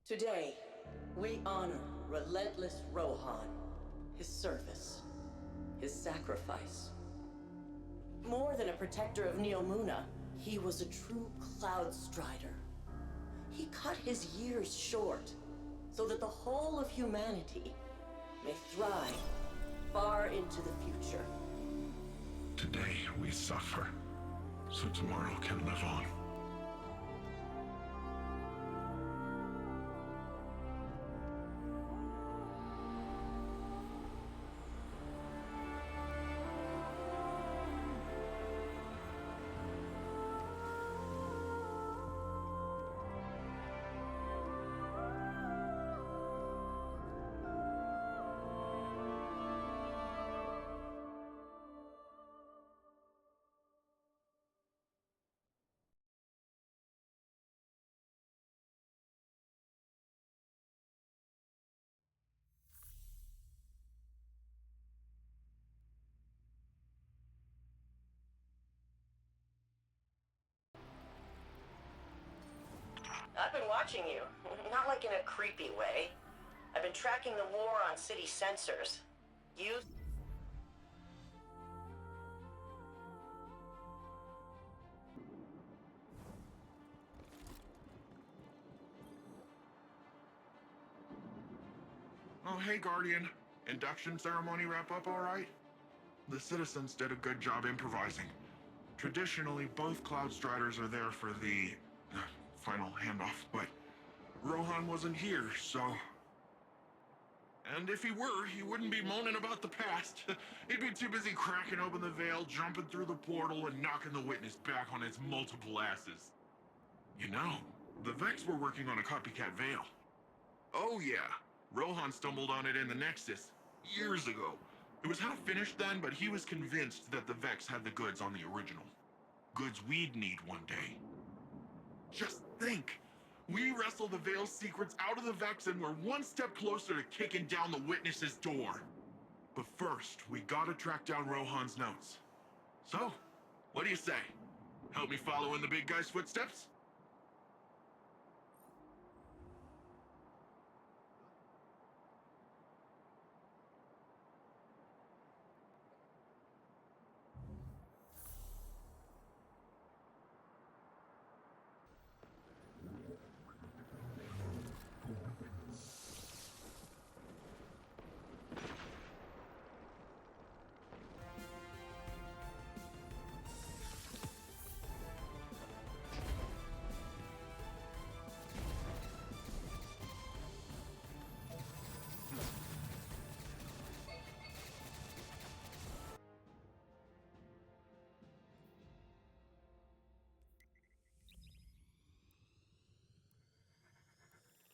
Today, we honor relentless Rohan, his service, his sacrifice. More than a protector of Neomuna, he was a true cloud strider. He cut his years short so that the whole of humanity may thrive far into the future. Today we suffer, so tomorrow can live on. I've been watching you, not like in a creepy way. I've been tracking the war on city sensors. You... Oh, hey, Guardian. Induction ceremony wrap up all right? The citizens did a good job improvising. Traditionally, both Cloud Striders are there for the final handoff, but Rohan wasn't here, so... And if he were, he wouldn't be moaning about the past. He'd be too busy cracking open the veil, jumping through the portal, and knocking the witness back on its multiple asses. You know, the Vex were working on a copycat veil. Oh yeah, Rohan stumbled on it in the Nexus, years ago. It was half finished then, but he was convinced that the Vex had the goods on the original. Goods we'd need one day. Just think! We wrestle the Veil's secrets out of the Vex and we're one step closer to kicking down the Witness's door. But first, we gotta track down Rohan's notes. So, what do you say? Help me follow in the big guy's footsteps?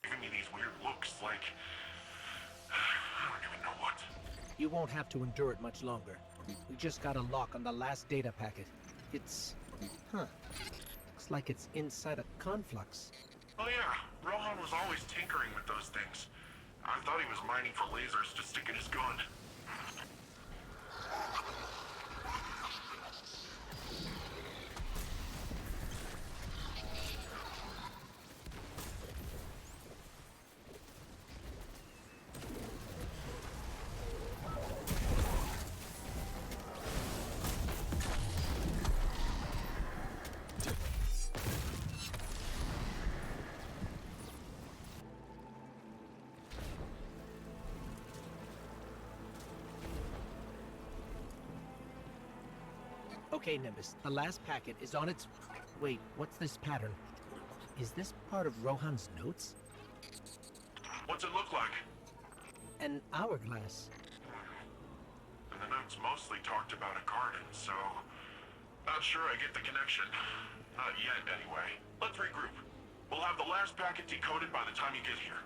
Giving me these weird looks like... I don't even know what. You won't have to endure it much longer. We just got a lock on the last data packet. It's... Looks like it's inside a conflux. Oh yeah, Rohan was always tinkering with those things. I thought he was mining for lasers to stick in his gun. Okay, Nimbus, the last packet is on its... Wait, what's this pattern? Is this part of Rohan's notes? What's it look like? An hourglass. And the notes mostly talked about a garden, so... Not sure I get the connection. Not yet, anyway. Let's regroup. We'll have the last packet decoded by the time you get here.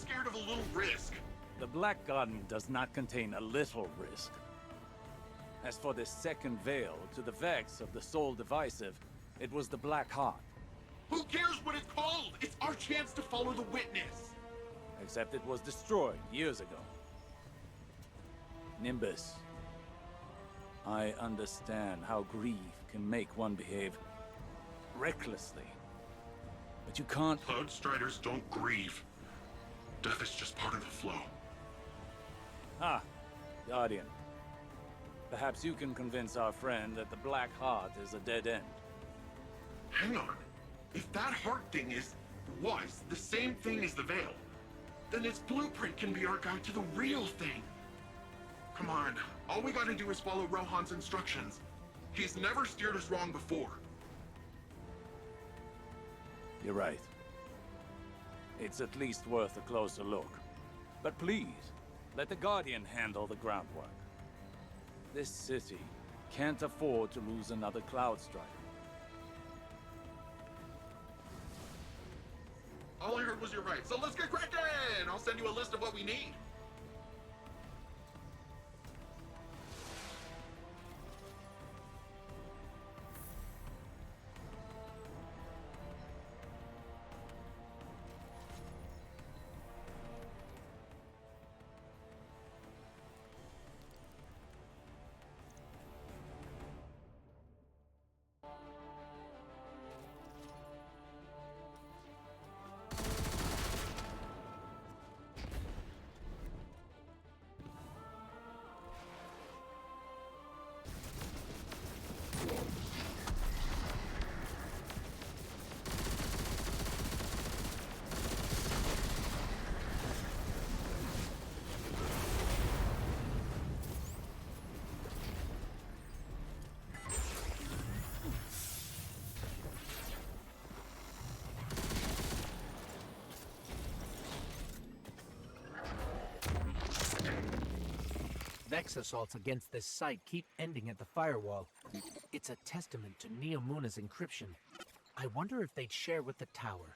scared of a little risk. The Black Garden does not contain a little risk. As for this second veil, to the Vex of the Soul Divisive, it was the Black Heart. Who cares what it's called? It's our chance to follow the witness. Except it was destroyed years ago. Nimbus. I understand how grief can make one behave recklessly. But you can't... Cloud Striders don't grieve. Death is just part of the flow. Ah, Guardian. Perhaps you can convince our friend that the Black Heart is a dead end. Hang on. If that heart thing was the same thing as the veil, then its blueprint can be our guide to the real thing. Come on, all we gotta do is follow Rohan's instructions. He's never steered us wrong before. You're right. It's at least worth a closer look. But please, let the Guardian handle the groundwork. This city can't afford to lose another Cloud Strider. All I heard was you're right, so let's get cracking! I'll send you a list of what we need. Vex assaults against this site keep ending at the firewall. It's a testament to Neomuna's encryption. I wonder if they'd share with the tower.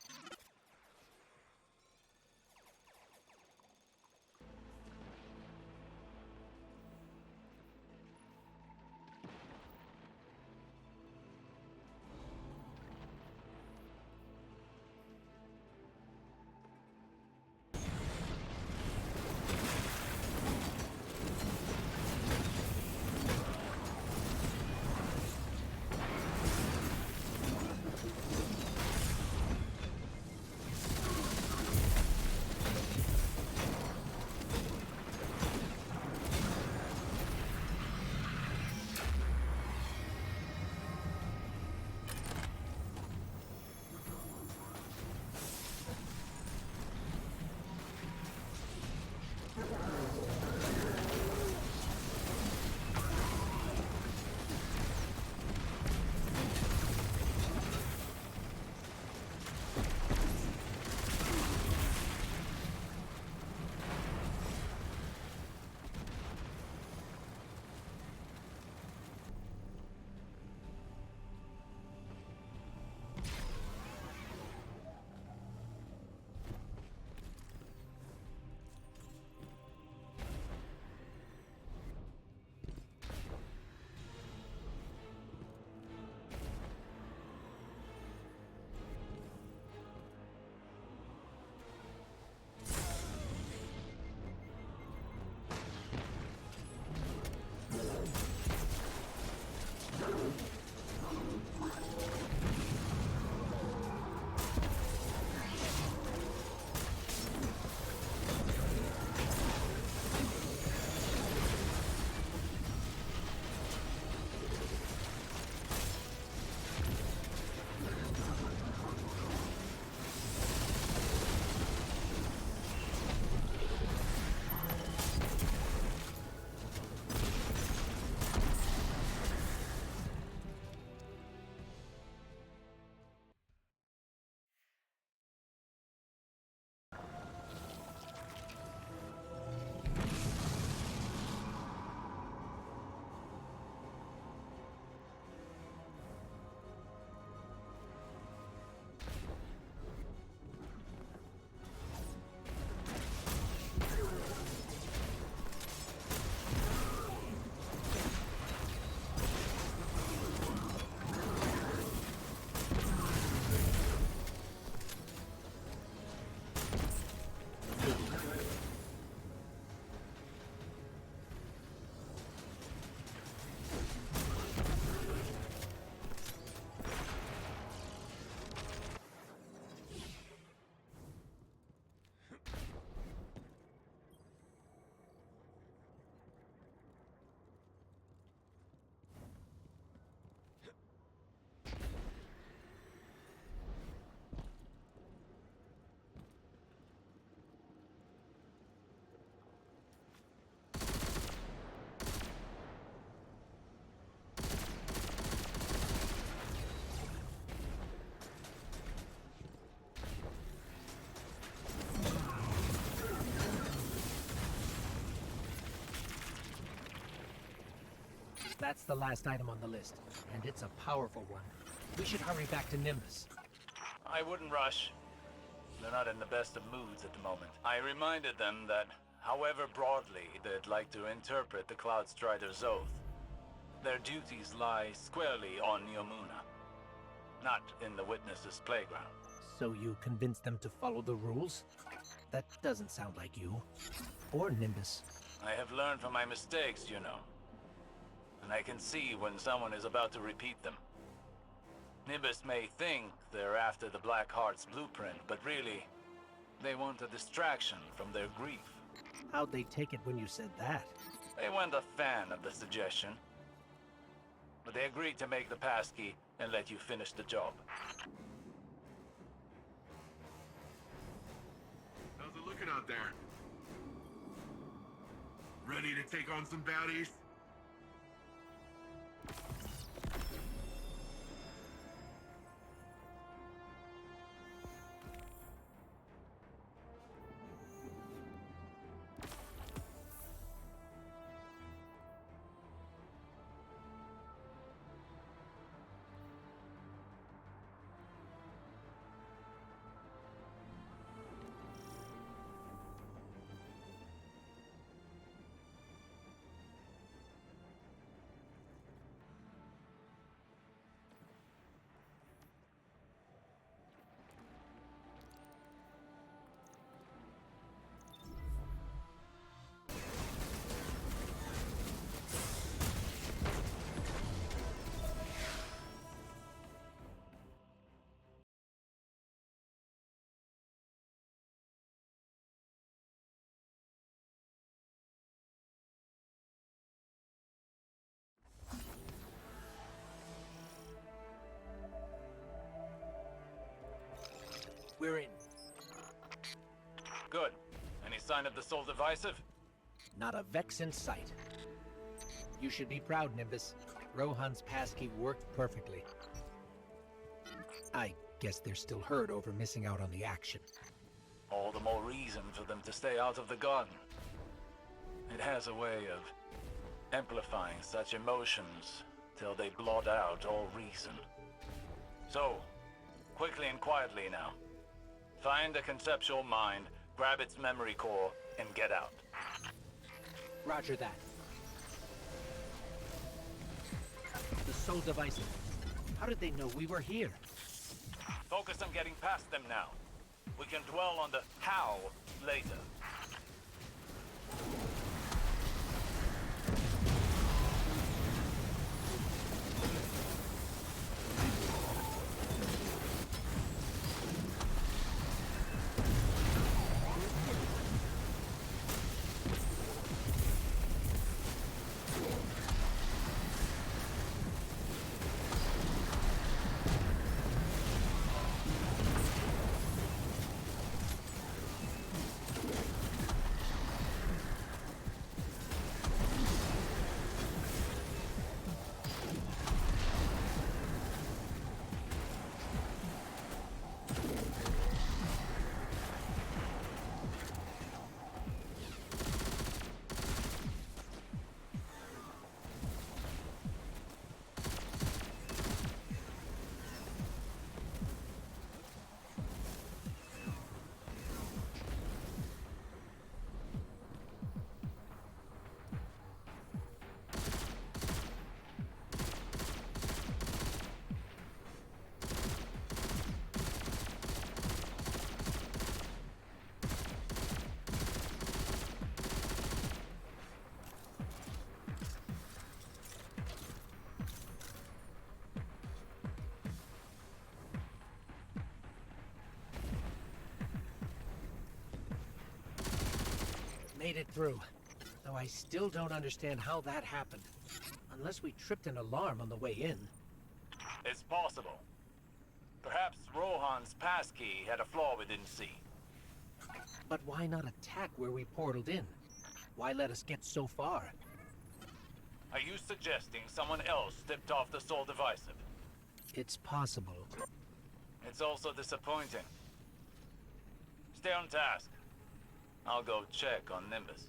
That's the last item on the list, and it's a powerful one. We should hurry back to Nimbus. I wouldn't rush. They're not in the best of moods at the moment. I reminded them that, however broadly they'd like to interpret the Cloud Strider's oath, their duties lie squarely on Neomuna, not in the Witness's playground. So you convinced them to follow the rules? That doesn't sound like you. Or Nimbus. I have learned from my mistakes, you know. And I can see when someone is about to repeat them. Nimbus may think they're after the Black Heart's blueprint, but really, they want a distraction from their grief. How'd they take it when you said that? They weren't a fan of the suggestion. But they agreed to make the passkey and let you finish the job. How's it looking out there? Ready to take on some baddies? We're in. Good. Any sign of the Soul Divisive? Not a Vex in sight. You should be proud, Nimbus. Rohan's passkey worked perfectly. I guess they're still hurt over missing out on the action. All the more reason for them to stay out of the garden. It has a way of amplifying such emotions till they blot out all reason. So, quickly and quietly now. Find a conceptual mind, grab its memory core, and get out. Roger that. The Soul Divisive. How did they know we were here? Focus on getting past them now. We can dwell on the how later. Made it through. Though I still don't understand how that happened. Unless we tripped an alarm on the way in. It's possible. Perhaps Rohan's passkey had a flaw we didn't see. But why not attack where we portaled in? Why let us get so far? Are you suggesting someone else tipped off the Soul Divisive? It's possible. It's also disappointing. Stay on task. I'll go check on Nimbus.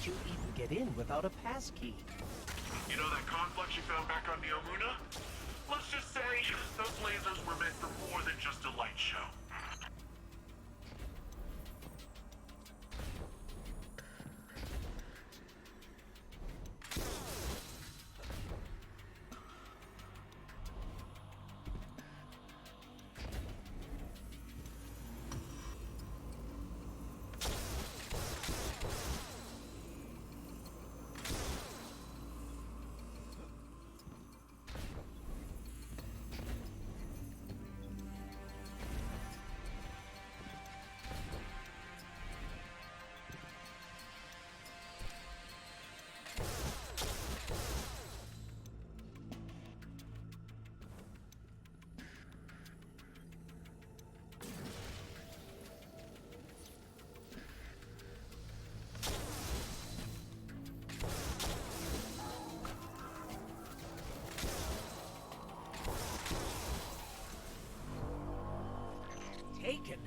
you even get in without a passkey? You know that conflict you found back on Neomuna? Let's just say those lasers were meant for more than just a light show. Taken?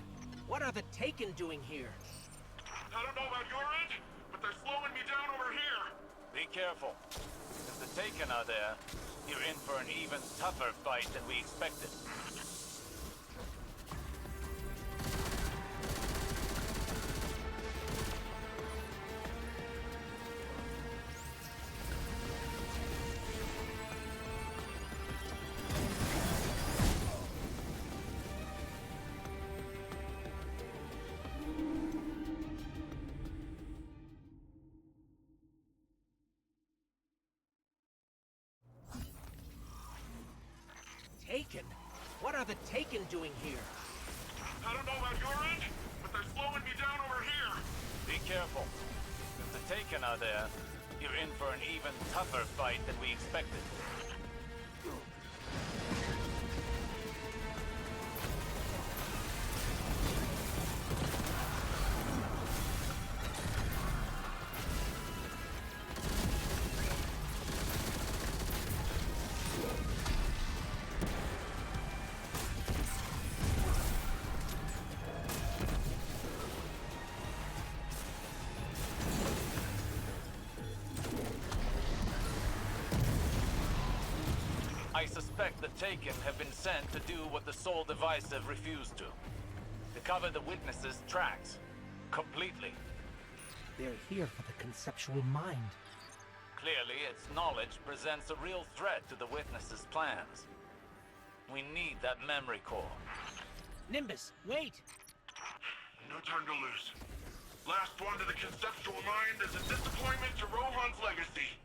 What are the Taken doing here? I don't know about your end, but they're slowing me down over here. Be careful. If the Taken are there, you're in for an even tougher fight than we expected. Taken? What are the Taken doing here? I don't know about your end, but they're slowing me down over here. Be careful. If the Taken are there, you're in for an even tougher fight than we expected. I suspect the Taken have been sent to do what the Soul Divisive refused to. To cover the witnesses' tracks. Completely. They're here for the conceptual mind. Clearly, its knowledge presents a real threat to the witnesses' plans. We need that memory core. Nimbus, wait! No time to lose. Last one to the conceptual mind is a disappointment to Rohan's legacy.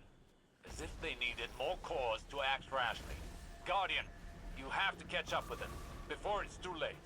As if they needed more cause to act rashly. Guardian, you have to catch up with it, before it's too late.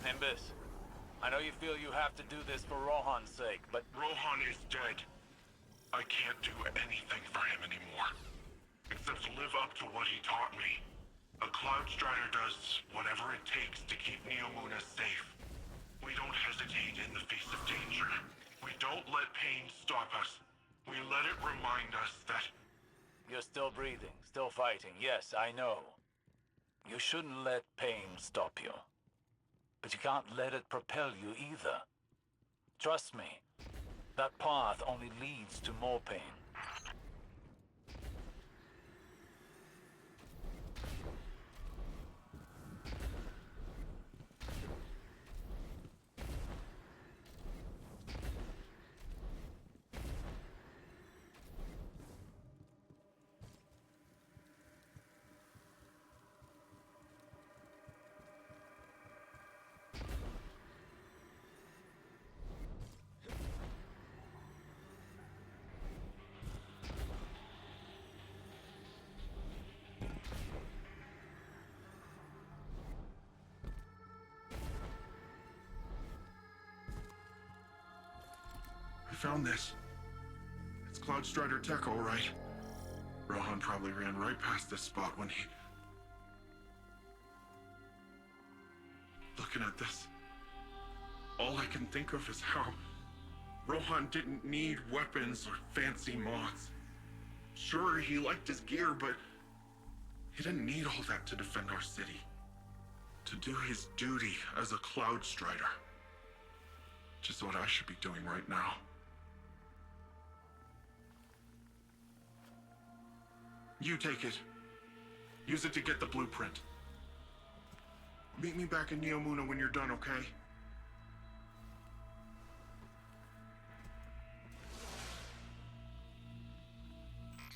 Nimbus, I know you feel you have to do this for Rohan's sake, but Rohan is dead. I can't do anything for him anymore. Except to live up to what he taught me. A Cloud Strider does whatever it takes to keep Neomuna safe. We don't hesitate in the face of danger. We don't let pain stop us. We let it remind us that You're still breathing, still fighting. Yes, I know. You shouldn't let pain stop you. But you can't let it propel you either. Trust me, that path only leads to more pain. We found this. It's Cloud Strider tech, all right. Rohan probably ran right past this spot when he... Looking at this, all I can think of is how Rohan didn't need weapons or fancy mods. Sure, he liked his gear, but he didn't need all that to defend our city. To do his duty as a Cloud Strider. Which is what I should be doing right now. You take it. Use it to get the blueprint. Meet me back in Neomuna when you're done, okay?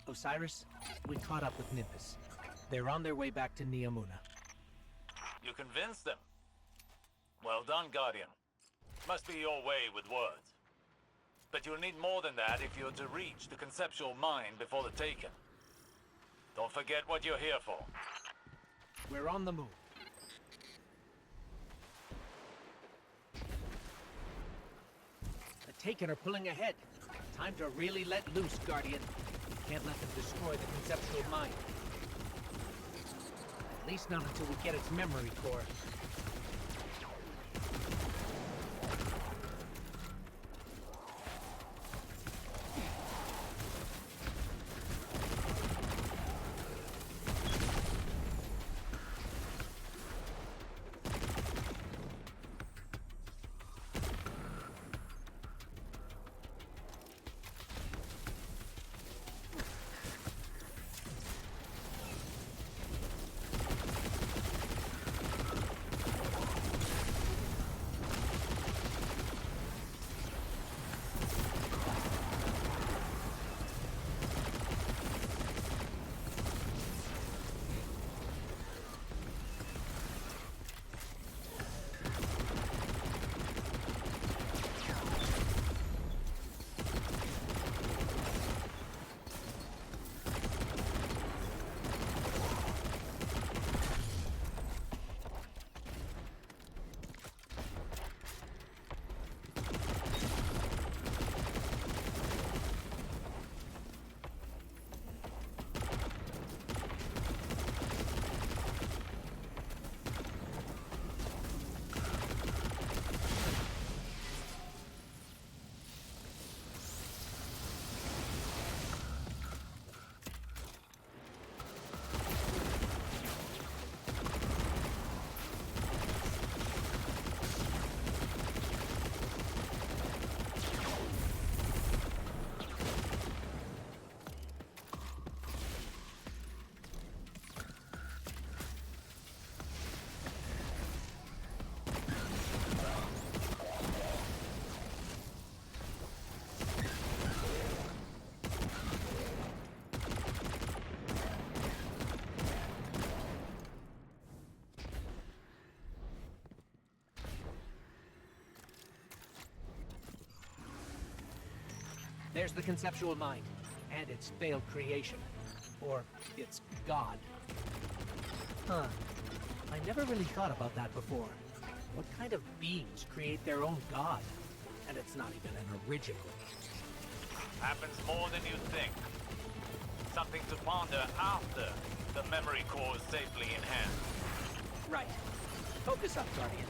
Osiris, we caught up with Nimbus. They're on their way back to Neomuna. You convinced them. Well done, Guardian. Must be your way with words. But you'll need more than that if you're to reach the conceptual mind before the Taken. Don't forget what you're here for. We're on the move. The Taken are pulling ahead. Time to really let loose, Guardian. Can't let them destroy the conceptual mind. At least not until we get its memory core. There's the conceptual mind, and its failed creation. Or its god. Huh. I never really thought about that before. What kind of beings create their own god? And it's not even an original. Happens more than you think. Something to ponder after the memory core is safely in hand. Right. Focus up, Guardian.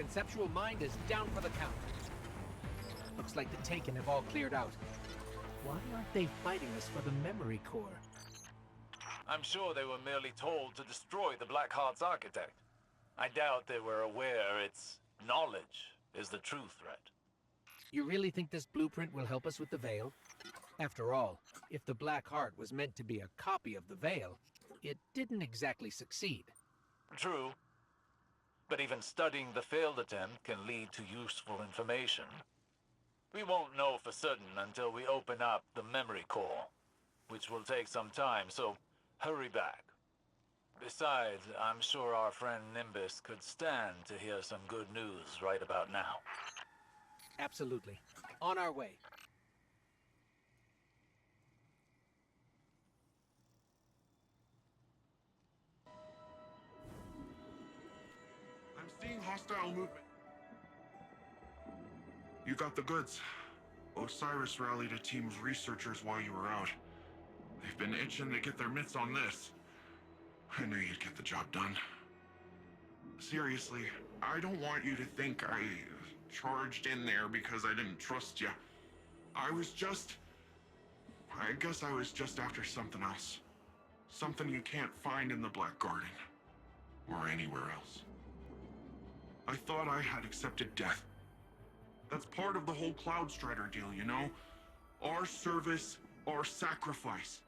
conceptual mind is down for the count. Looks like the Taken have all cleared out. Why aren't they fighting us for the memory core? I'm sure they were merely told to destroy the Blackheart's architect. I doubt they were aware its knowledge is the true threat. You really think this blueprint will help us with the Veil? After all, if the Black Heart was meant to be a copy of the Veil, it didn't exactly succeed. True. But even studying the failed attempt can lead to useful information. We won't know for certain until we open up the memory core, which will take some time, so hurry back. Besides, I'm sure our friend Nimbus could stand to hear some good news right about now. Absolutely. On our way. I'm seeing hostile movement. You got the goods. Osiris rallied a team of researchers while you were out. They've been itching to get their mitts on this. I knew you'd get the job done. Seriously, I don't want you to think I charged in there because I didn't trust you. I guess I was just after something else. Something you can't find in the Black Garden. Or anywhere else. I thought I had accepted death. That's part of the whole Cloud Strider deal, you know? Our service, our sacrifice.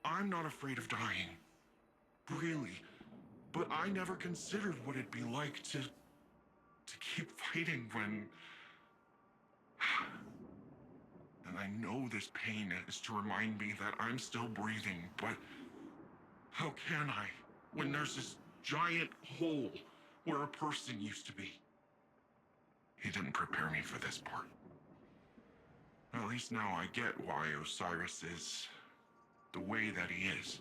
I'm not afraid of dying. Really. But I never considered what it'd be like to keep fighting when... And I know this pain is to remind me that I'm still breathing, but how can I when there's this giant hole where a person used to be? He didn't prepare me for this part. At least now I get why Osiris is the way that he is.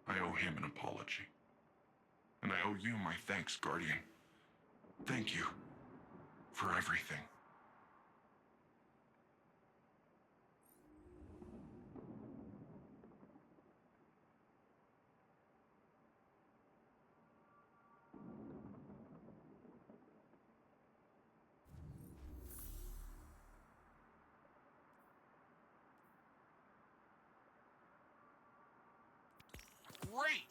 I owe him an apology. And I owe you my thanks, Guardian. Thank you for everything. Great!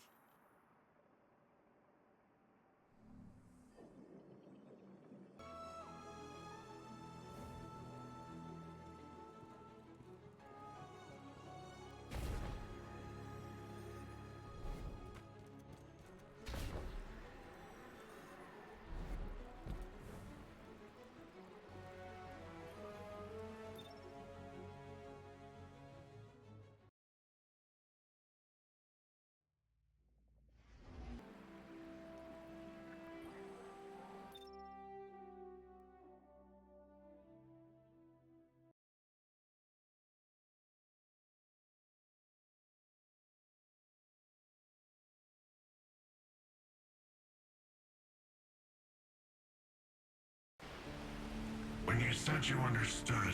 When you said you understood,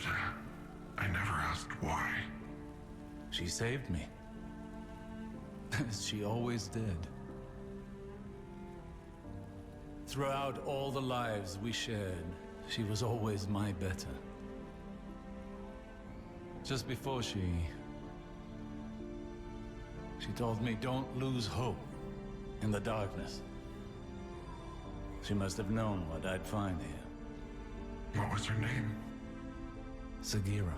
I never asked why. She saved me. As she always did. Throughout all the lives we shared, she was always my better. Just before she told me don't lose hope in the darkness. She must have known what I'd find here. What was her name? Sagira.